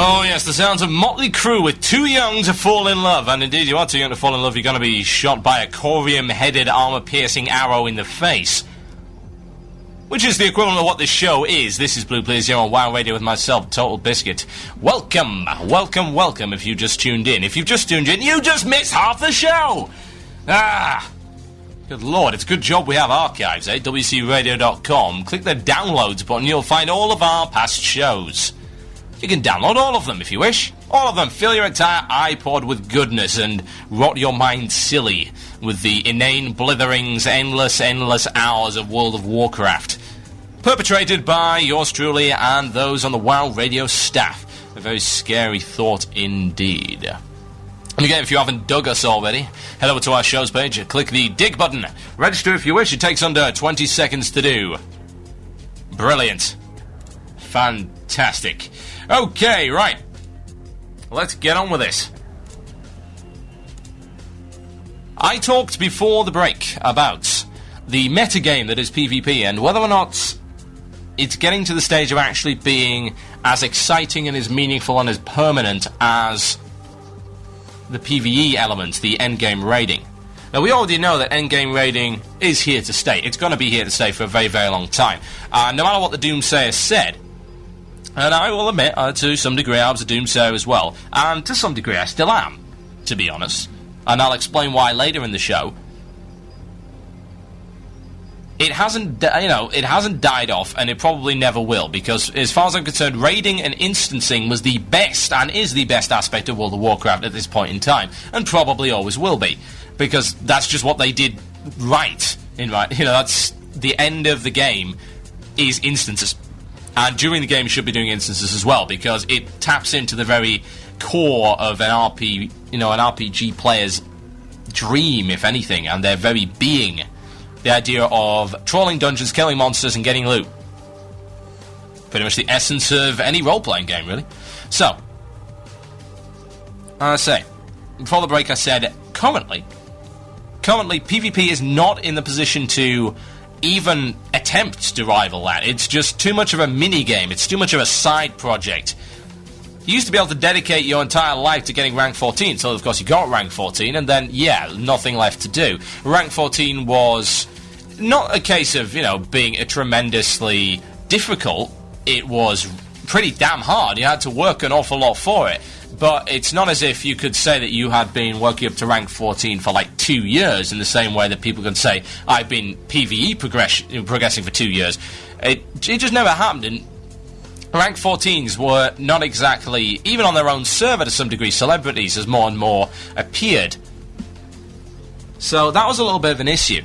Oh yes, the sounds of Motley Crue with Too Young to Fall in Love. And indeed, you are too young to fall in love. You're going to be shot by a corium-headed, armor-piercing arrow in the face. Which is the equivalent of what this show is. This is Blue Please here on WoW Radio with myself, Total Biscuit. Welcome, welcome, welcome if you just tuned in. If you've just tuned in, you just missed half the show! Ah! Good lord, it's a good job we have archives, eh? WCRadio.com. Click the downloads button, you'll find all of our past shows. You can download all of them if you wish. All of them. Fill your entire iPod with goodness and rot your mind silly with the inane blitherings, endless hours of World of Warcraft. Perpetrated by yours truly and those on the WoW Radio staff. A very scary thought indeed. And again, if you haven't dug us already, head over to our shows page, click the dig button. Register if you wish. It takes under 20 seconds to do. Brilliant. Fantastic. Okay, right. Let's get on with this. I talked before the break about the metagame that is PvP and whether or not it's getting to the stage of actually being as exciting and as meaningful and as permanent as the PvE element, the endgame raiding. Now, we already know that endgame raiding is here to stay. It's going to be here to stay for a very, very long time. No matter what the Doomsayer said, and I will admit, to some degree, I was a Doomsayer as well. And to some degree, I still am, to be honest. And I'll explain why later in the show. It hasn't, it hasn't died off, and it probably never will, because as far as I'm concerned, raiding and instancing was the best, and is the best aspect of World of Warcraft at this point in time, and probably always will be, because that's just what they did right. That's the end of the game is instances. And during the game, you should be doing instances as well, because it taps into the very core of an RPG player's dream, if anything, and their very being. The idea of trawling dungeons, killing monsters, and getting loot. Pretty much the essence of any role-playing game, really. So, I say, before the break I said, currently, PvP is not in the position to even attempt to rival that. It's just too much of a mini-game. It's too much of a side project. You used to be able to dedicate your entire life to getting rank 14, so of course you got rank 14, and then, yeah, nothing left to do. Rank 14 was not a case of, being a tremendously difficult. It was pretty damn hard. You had to work an awful lot for it. But it's not as if you could say that you had been working up to rank 14 for like 2 years in the same way that people can say, I've been PvE progressing for 2 years. It just never happened, and rank 14s were not exactly, even on their own server to some degree, celebrities as more and more appeared. So that was a little bit of an issue.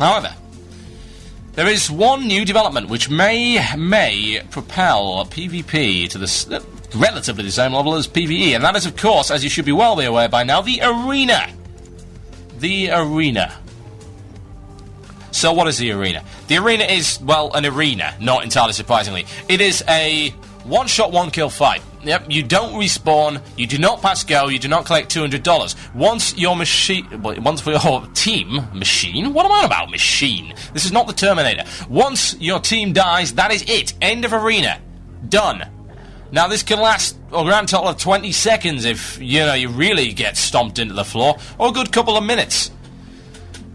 However, there is one new development which may propel PvP to the relatively the same level as PvE, and that is, of course, as you should be well be aware by now, the Arena. The Arena. So what is the Arena? The Arena is, well, an arena, not entirely surprisingly. It is a one-shot, one-kill fight. Yep, you don't respawn, you do not pass go, you do not collect $200. Once your team... Machine? What am I about, machine? This is not the Terminator. Once your team dies, that is it. End of Arena. Done. Now, this can last a grand total of 20 seconds if, you really get stomped into the floor, or a good couple of minutes.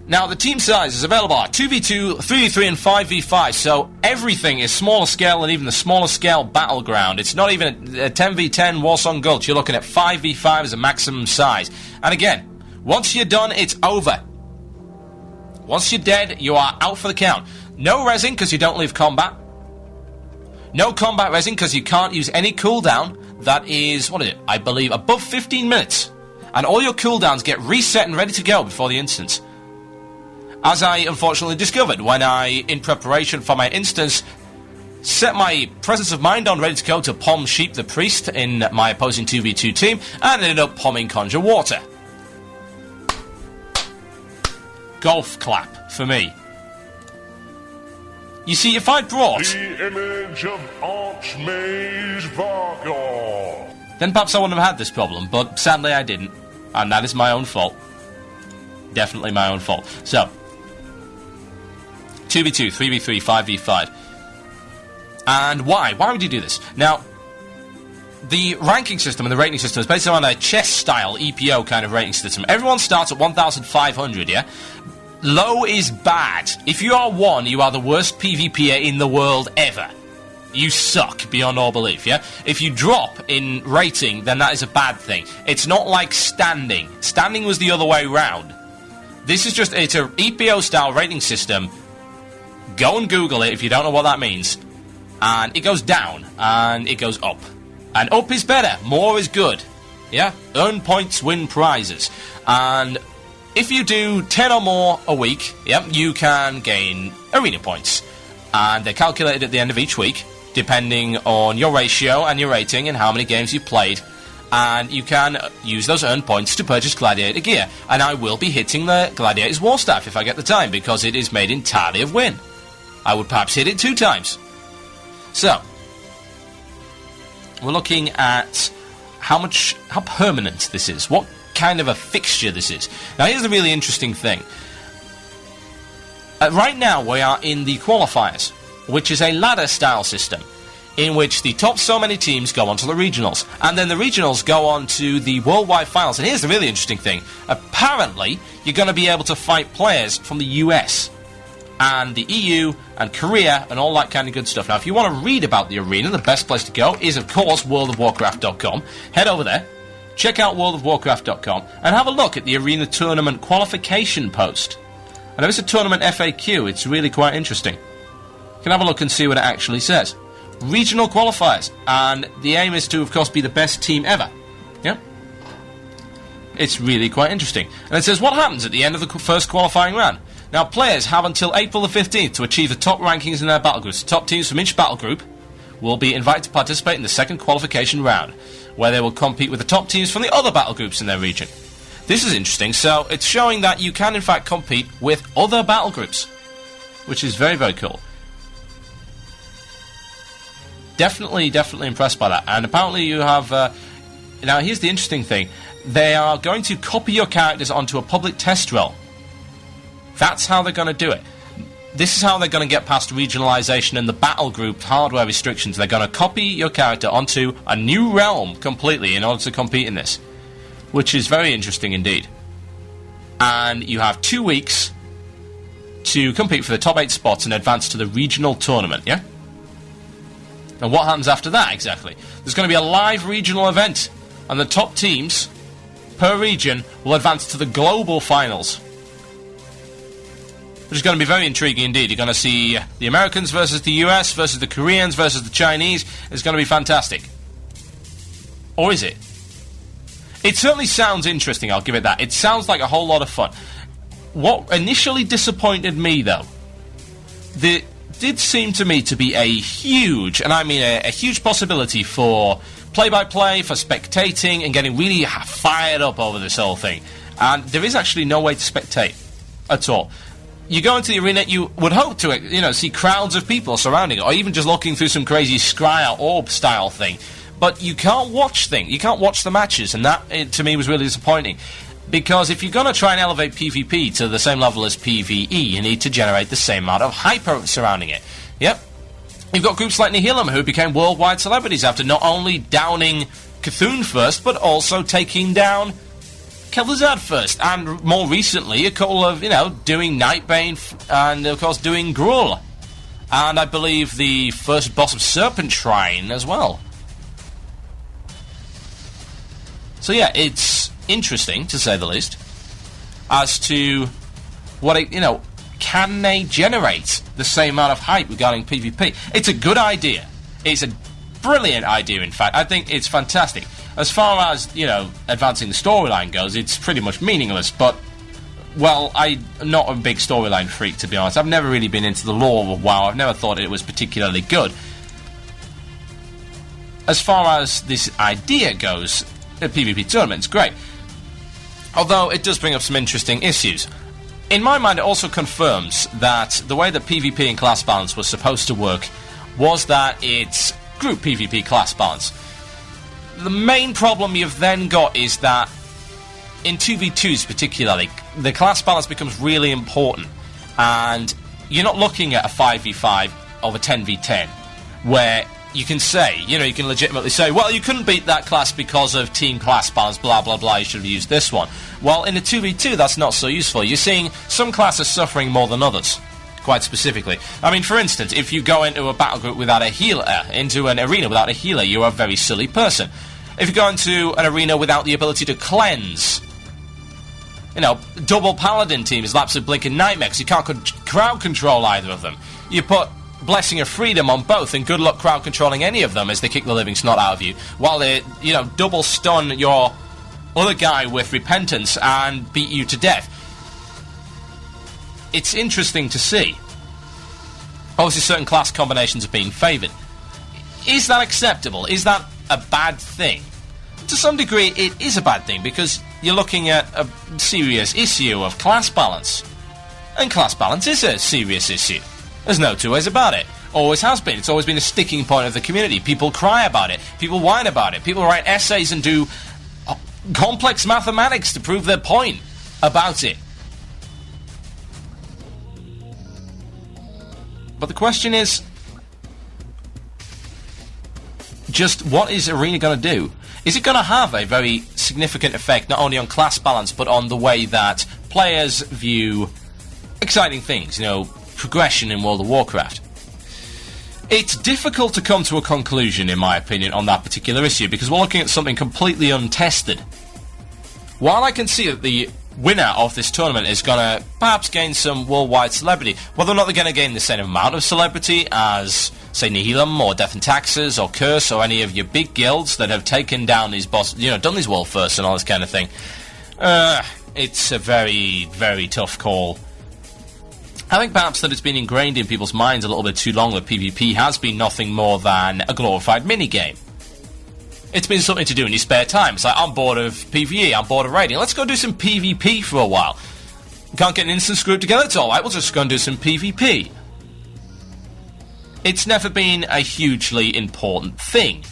Now, the team size is available at 2v2, 3v3, and 5v5, so everything is smaller scale than even the smaller scale battleground. It's not even a 10v10 Warsong Gulch. You're looking at 5v5 as a maximum size. And again, once you're done, it's over. Once you're dead, you are out for the count. No resin, because you don't leave combat. No combat resin, because you can't use any cooldown. That is, I believe, above 15 minutes. And all your cooldowns get reset and ready to go before the instance. As I unfortunately discovered when I, in preparation for my instance, set my presence of mind on ready to go to Pom Sheep the Priest in my opposing 2v2 team, and ended up pomming Conjure Water. Golf clap for me. You see, if I'd brought the image of Archmage Vargor, then perhaps I wouldn't have had this problem, but sadly I didn't, and that is my own fault. Definitely my own fault. So, 2v2, 3v3, 5v5. And why? Why would you do this? Now, the ranking system and the rating system is based on a chess-style EPO kind of rating system. Everyone starts at 1,500, yeah? Low is bad. If you are 1, you are the worst PvPer in the world ever. You suck beyond all belief, yeah? If you drop in rating, then that is a bad thing. It's not like standing. Standing was the other way round. This is just, it's a EPO-style rating system. Go and Google it if you don't know what that means. And it goes down, and it goes up. And up is better, more is good. Yeah? Earn points, win prizes. And if you do 10 or more a week, yeah, you can gain arena points. And they're calculated at the end of each week, depending on your ratio and your rating and how many games you've played. And you can use those earned points to purchase Gladiator gear. And I will be hitting the Gladiator's War Staff if I get the time, because it is made entirely of win. I would perhaps hit it 2 times. So, we're looking at how permanent this is, what kind of a fixture this is. Now here's the really interesting thing. Right now we are in the qualifiers, which is a ladder style system, in which the top so many teams go on to the regionals, and then the regionals go on to the worldwide finals. And here's the really interesting thing. Apparently, you're going to be able to fight players from the US, and the EU, and Korea, and all that kind of good stuff. Now, if you want to read about the arena, the best place to go is, of course, worldofwarcraft.com. Head over there, check out worldofwarcraft.com, and have a look at the arena tournament qualification post. And if it's a tournament FAQ, it's really quite interesting. You can have a look and see what it actually says. Regional qualifiers, and the aim is to, of course, be the best team ever. Yeah? It's really quite interesting. And it says, what happens at the end of the first qualifying round? Now, players have until April the 15th to achieve the top rankings in their battle groups. The top teams from each battle group will be invited to participate in the second qualification round, where they will compete with the top teams from the other battle groups in their region. This is interesting, so it's showing that you can, in fact, compete with other battle groups, which is very, very cool. Definitely impressed by that. And apparently you have... now, here's the interesting thing. They are going to copy your characters onto a public test role. That's how they're going to do it. This is how they're going to get past regionalisation and the battle group hardware restrictions. They're going to copy your character onto a new realm completely in order to compete in this, which is very interesting indeed. And you have 2 weeks to compete for the top 8 spots and advance to the regional tournament, yeah? And what happens after that, exactly? There's going to be a live regional event, and the top teams per region will advance to the global finals, which is going to be very intriguing indeed. You're going to see the Americans versus the US versus the Koreans versus the Chinese. It's going to be fantastic. Or is it? It certainly sounds interesting, I'll give it that. It sounds like a whole lot of fun. What initially disappointed me, though, there did seem to me to be a huge, and I mean a huge possibility for play-by-play, for spectating, and getting really fired up over this whole thing. And there is actually no way to spectate at all. You go into the arena, you would hope to, see crowds of people surrounding it, or even just looking through some crazy scry or orb-style thing. But you can't watch things. You can't watch the matches, and that, to me, was really disappointing. Because if you're going to try and elevate PvP to the same level as PvE, you need to generate the same amount of hype surrounding it. Yep. You've got groups like Nihilum, who became worldwide celebrities after not only downing Cthulhu first, but also taking down Kel'Thuzad first, and more recently, a couple of, doing Nightbane, and of course doing Gruul. And I believe the first boss of Serpent Shrine as well. So yeah, it's interesting, to say the least, as to what can they generate the same amount of hype regarding PvP? It's a good idea. It's a brilliant idea, in fact. I think it's fantastic. As far as, advancing the storyline goes, it's pretty much meaningless, but, well, I'm not a big storyline freak, to be honest. I've never really been into the lore of WoW. I've never thought it was particularly good. As far as this idea goes, the PvP tournament's great. Although, it does bring up some interesting issues. In my mind, it also confirms that the way that PvP and class balance was supposed to work was that it's group PvP class balance. The main problem you've then got is that in 2v2s particularly, the class balance becomes really important, and you're not looking at a 5v5 or a 10v10 where you can say, you can legitimately say, well, you couldn't beat that class because of team class balance, blah, blah, blah, you should have used this one. Well, in a 2v2, that's not so useful. You're seeing some classes suffering more than others, quite specifically. I mean, for instance, if you go into a battle group without a healer, into an arena without a healer, you're a very silly person. If you go into an arena without the ability to cleanse, double paladin teams, Lapse of Blink and Nightmare, because you can't crowd control either of them. You put Blessing of Freedom on both, and good luck crowd controlling any of them as they kick the living snot out of you, while they, double stun your other guy with Repentance and beat you to death. It's interesting to see. Obviously, certain class combinations are being favoured. Is that acceptable? Is that a bad thing? To some degree, it is a bad thing, because you're looking at a serious issue of class balance. And class balance is a serious issue. There's no two ways about it. Always has been. It's always been a sticking point of the community. People cry about it. People whine about it. People write essays and do complex mathematics to prove their point about it. But the question is, just what is Arena going to do? Is it going to have a very significant effect not only on class balance, but on the way that players view exciting things, progression in World of Warcraft? It's difficult to come to a conclusion, in my opinion, on that particular issue, because we're looking at something completely untested. While I can see that the winner of this tournament is going to perhaps gain some worldwide celebrity, whether or not they're going to gain the same amount of celebrity as, say, Nihilum or Death and Taxes or Curse or any of your big guilds that have taken down these done these world firsts and all this kind of thing, it's a very, very tough call. I think perhaps that it's been ingrained in people's minds a little bit too long that PvP has been nothing more than a glorified minigame. It's been something to do in your spare time. It's like, I'm bored of PvE, I'm bored of raiding, let's go do some PvP for a while. Can't get an instance group together, it's alright, we'll just go and do some PvP. It's never been a hugely important thing.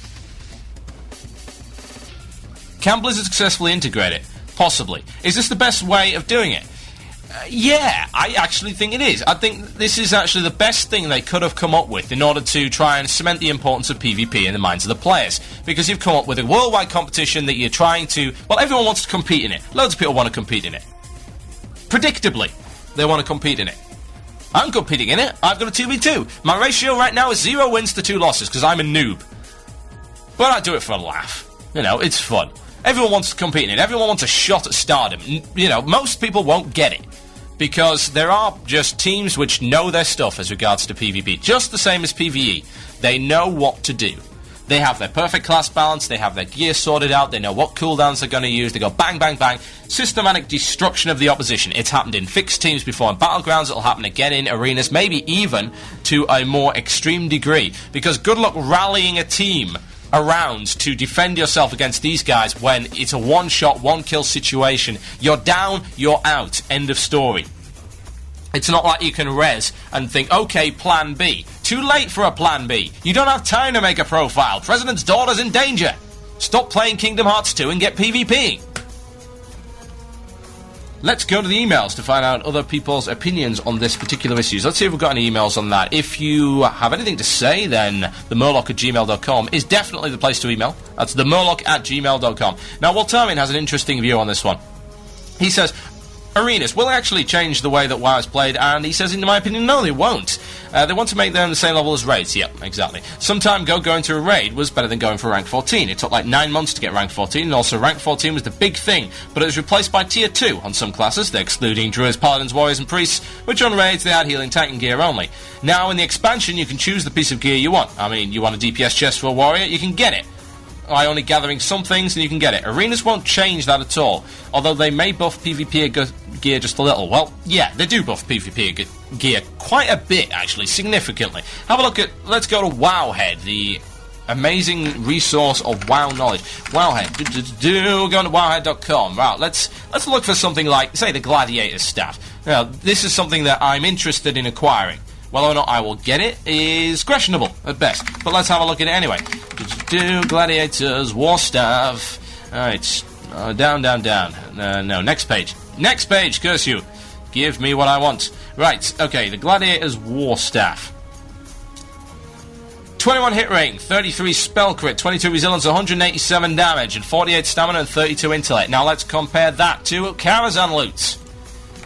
Can Blizzard successfully integrate it? Possibly. Is this the best way of doing it? Yeah, I actually think it is. I think this is actually the best thing they could have come up with in order to try and cement the importance of PvP in the minds of the players. Because you've come up with a worldwide competition that you're trying to... Well, everyone wants to compete in it. Loads of people want to compete in it. Predictably, they want to compete in it. I'm competing in it. I've got a 2v2. My ratio right now is 0 wins to 2 losses, because I'm a noob. But I do it for a laugh. It's fun. Everyone wants to compete in it. Everyone wants a shot at stardom. Most people won't get it, because there are just teams which know their stuff as regards to PvP. Just the same as PvE. They know what to do. They have their perfect class balance, they have their gear sorted out, they know what cooldowns they're going to use, they go bang, bang, bang. Systematic destruction of the opposition. It's happened in fixed teams before in Battlegrounds, it'll happen again in arenas, maybe even to a more extreme degree. Because good luck rallying a team around to defend yourself against these guys when it's a one-shot, one-kill situation. You're down, you're out. End of story. It's not like you can res and think, okay, plan B. Too late for a plan B. You don't have time to make a profile. President's daughter's in danger. Stop playing Kingdom Hearts 2 and get PvP. Let's go to the emails to find out other people's opinions on this particular issue. Let's see if we've got any emails on that. If you have anything to say, then themurloc@gmail.com is definitely the place to email. That's themurloc@gmail.com. Now, Waltermin has an interesting view on this one. He says, arenas will actually change the way that WoW is played, and he says, in my opinion, no, they won't. They want to make them the same level as raids. Yep, exactly. Some time ago, going to a raid was better than going for rank 14. It took like 9 months to get rank 14, and also rank 14 was the big thing, but it was replaced by tier 2 on some classes. They're excluding druids, paladins, warriors, and priests, which on raids they had healing tank and gear only. Now, in the expansion, you can choose the piece of gear you want. I mean, you want a DPS chest for a warrior, you can get it. By only gathering some things and you can get it. Arenas won't change that at all, although they may buff PvP gear just a little. Well, yeah, they do buff PvP gear quite a bit, actually, significantly. Have a look at, let's go to Wowhead, the amazing resource of WoW knowledge. Wowhead, go to wowhead.com. Right, let's look for something like, say, the Gladiator staff. Now, this is something that I'm interested in acquiring. Whether or not I will get it is questionable at best, but let's have a look at it anyway. Gladiators, War Staff. Alright, down. No, next page. Next page, curse you. Give me what I want. Right, okay, the Gladiators, War Staff. 21 hit rating, 33 spell crit, 22 resilience, 187 damage, and 48 stamina and 32 intellect. Now let's compare that to Karazhan loot.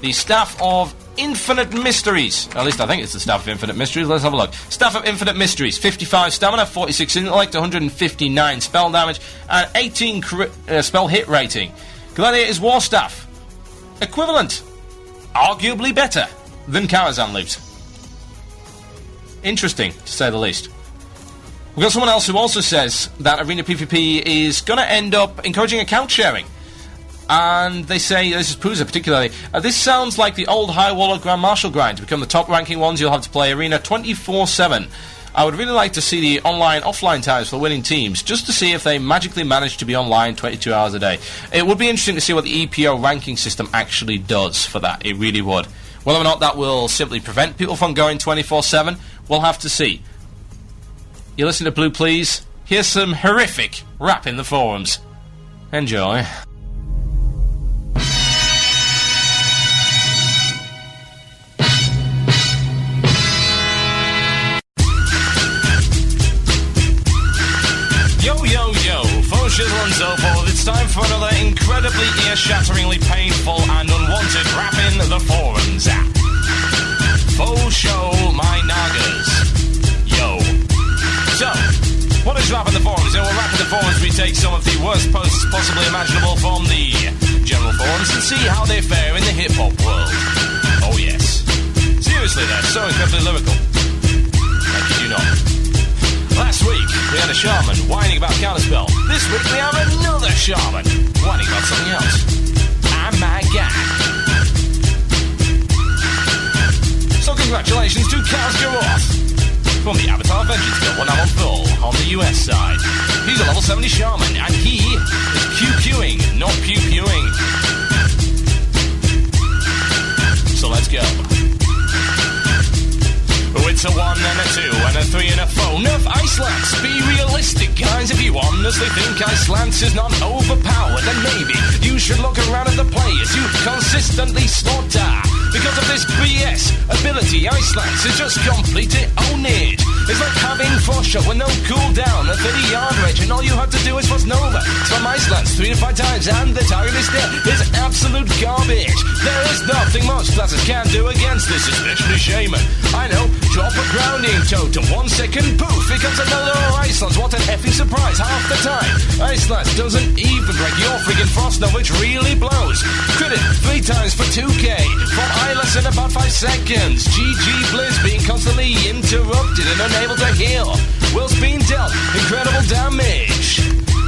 The Staff of Infinite Mysteries. At least I think it's the Staff of Infinite Mysteries. Let's have a look. Staff of Infinite Mysteries. 55 stamina, 46 intellect, 159 spell damage, and 18 spell hit rating. Gladiator's War Staff. Equivalent. Arguably better than Karazhan loot. Interesting, to say the least. We've got someone else who also says that Arena PvP is going to end up encouraging account sharing. And they say, this is Pooza particularly, this sounds like the old High Waller Grand Marshal grind. To become the top ranking ones, you'll have to play Arena 24/7. I would really like to see the online-offline times for winning teams, just to see if they magically manage to be online 22 hours a day. It would be interesting to see what the EPO ranking system actually does for that. It really would. Whether or not that will simply prevent people from going 24/7, we'll have to see. You listen to Blue Please? Here's some horrific rap in the forums. Enjoy. Shizzle and so forth, it's time for another incredibly ear-shatteringly painful and unwanted rap in the forums. Faux show my nagas. Yo. So, what is rap in the forums? Well, rap in the forums, we take some of the worst posts possibly imaginable from the general forums and see how they fare in the hip-hop world. Oh yes. Seriously, they're so incredibly lyrical. I kid you not. Last week, we had a shaman whining about counterspell. This week, we have another shaman whining about something else. Oh my god. So congratulations to Kazgaroth from the Avatar Vengeance Guild, one now on full on the US side. He's a level 70 shaman, and he is QQing, not pew-pewing. So let's go. Oh, it's a 1 and a 2 and a 3 and a 4. Nerf Icelands. Be realistic, guys. If you honestly think Icelands is not overpowered, then maybe you should look around at the players you consistently slaughter. Because of this BS ability, Icelands is just completely own it. It's like having Fosha with no cooldown at 30-yard range, and all you have to do is force Nova. From Icelands 3 to 5 times, and the target is dead. It's absolute garbage. There is nothing most classes can do against this, especially Shaman. I know. Drop a grounding totem, 1 second, poof, here comes another Icelands. What an effing surprise, half the time. Icelands doesn't even break your friggin' frost, no, which really blows. Crit it 3 times for 2k, from Eyeless in about 5 seconds. GG Blizz being constantly interrupted and unable to heal. Will's being dealt incredible damage.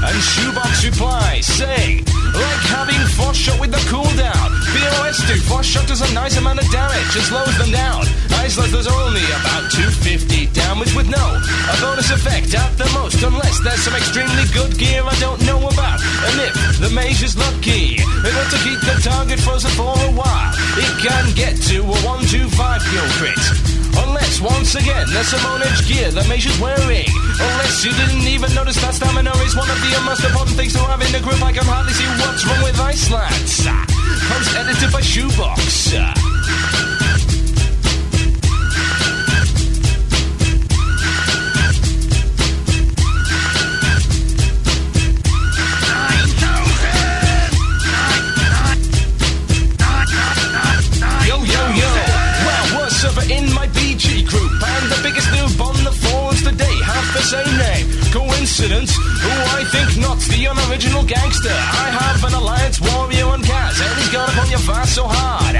And Shoebox replies, saying, like having Force Shot with the cooldown. BOS2, Force Shot does a nice amount of damage and slows them down. Icelands does only about 250 damage with no a bonus effect at the most, unless there's some extremely good gear I don't know about. And if the mage is lucky enough to keep the target frozen for a while, it can get to a 1-2-5 kill crit. Unless, once again, there's some orange gear the mage is wearing. Unless you didn't even notice that stamina is one of the most important things to have in the group. I can hardly see what's wrong with Icelands. Comes edited by Shoebox. In my BG group, and the biggest noob on the forums today have the same name. Coincidence? Oh, I think not. The unoriginal gangster. I have an alliance warrior on Kaz, and he's gone upon your fast so hard.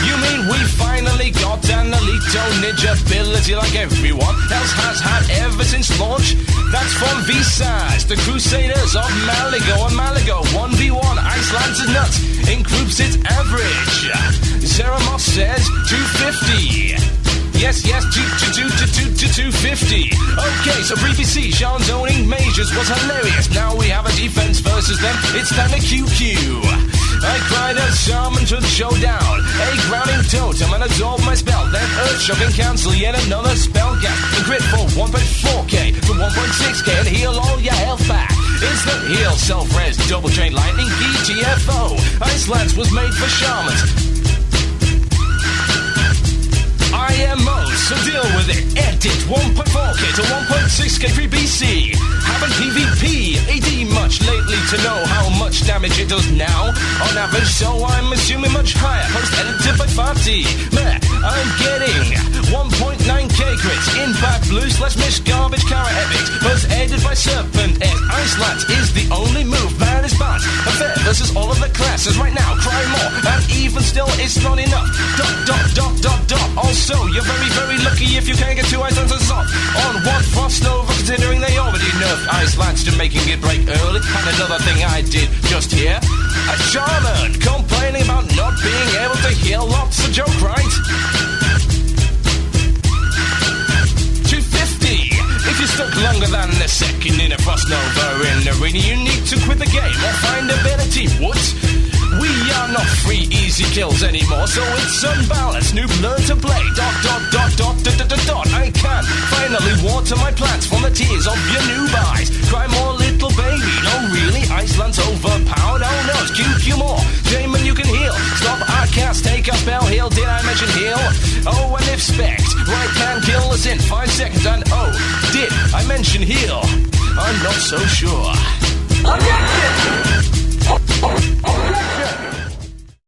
You mean we finally got an Elito ninja ability like everyone else has had ever since launch? That's from V-Size, the Crusaders of Malago. On Malago, 1v1, Iceland's is nuts. In groups it's average. Zeramoth says 250. Yes, 250. Okay, so previously Sean's owning mages was hilarious. Now we have a defense versus them. It's time to QQ. I cried out shaman to the showdown. A grounding totem and absorb my spell. Then Earthshock and cancel yet another spell gap. And crit for 1.4k to 1.6k and heal all your health back. Instant heal, self-res, double chain lightning, GTFO. Icelands was made for shamans. IMO, so deal with it. Edit 1.4K to 1.6K free BC. Haven't PvP AD much lately to know how much damage it does now. On average, so I'm assuming much higher. Post edited by 5D. Meh, I'm getting 1.9K crits. Impact blue / mish garbage carrot epics. Post edited by Serpent X. Ice Lance is the only move, man is bad. Affair versus all of the classes right now. Cry more, and even still it's not enough. ... Also, you're very, very lucky if you can get 2 Ice Lances off on one Frost Nova, considering they already nerfed Ice Lance to making it break early. And another thing I did just here, a shaman complaining about not being able to heal lots. A joke, right? 250. If you're stuck longer than a second in a Frost Nova in arena, you need to quit the game or find ability. What? We are not free easy kills anymore, so it's unbalanced. Noob learn to play. ... I can finally water my plants from the tears of your noob eyes. Cry more, little baby. No, really, Iceland's overpowered. Oh no, it's QQ more. Jamin, you can heal. Stop, I can't take a spell. Heal, did I mention heal? Oh, and if Spect right can kill us in 5 seconds, and oh, did I mention heal? I'm not so sure. Object